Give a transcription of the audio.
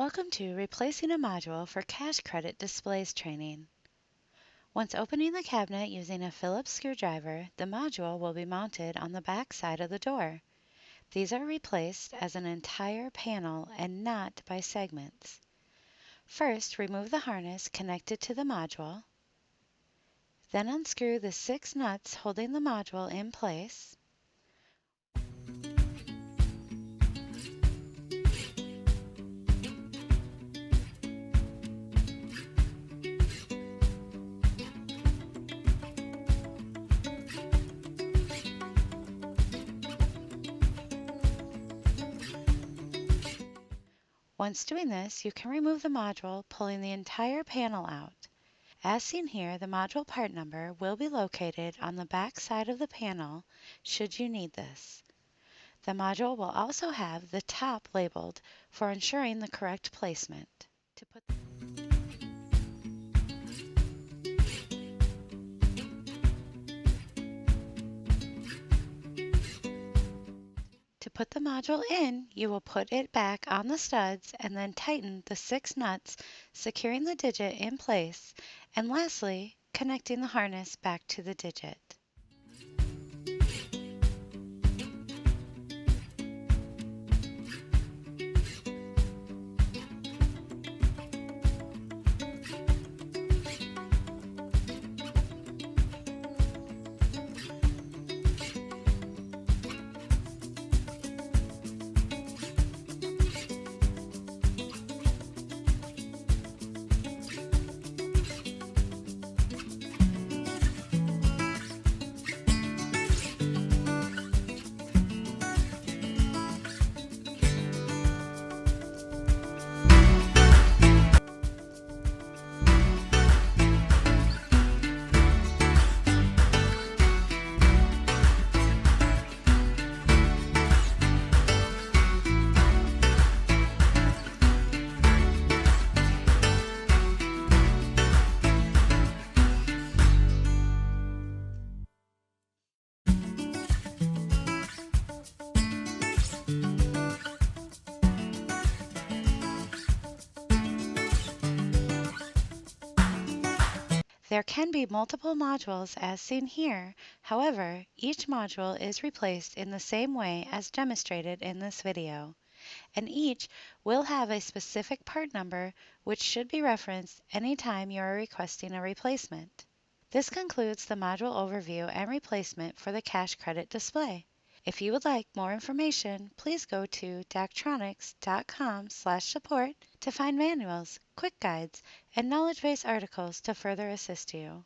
Welcome to Replacing a Module for Cash Credit Displays training. Once opening the cabinet using a Phillips screwdriver, the module will be mounted on the back side of the door. These are replaced as an entire panel and not by segments. First, remove the harness connected to the module. Then unscrew the 6 nuts holding the module in place. Once doing this, you can remove the module, pulling the entire panel out. As seen here, the module part number will be located on the back side of the panel should you need this. The module will also have the top labeled for ensuring the correct placement. To put the module in, you will put it back on the studs and then tighten the 6 nuts, securing the digit in place, and lastly, connecting the harness back to the digit. There can be multiple modules as seen here. However, each module is replaced in the same way as demonstrated in this video, and each will have a specific part number which should be referenced anytime you are requesting a replacement. This concludes the module overview and replacement for the cash credit display. If you would like more information, please go to daktronics.com/support to find manuals, quick guides, and knowledge-based articles to further assist you.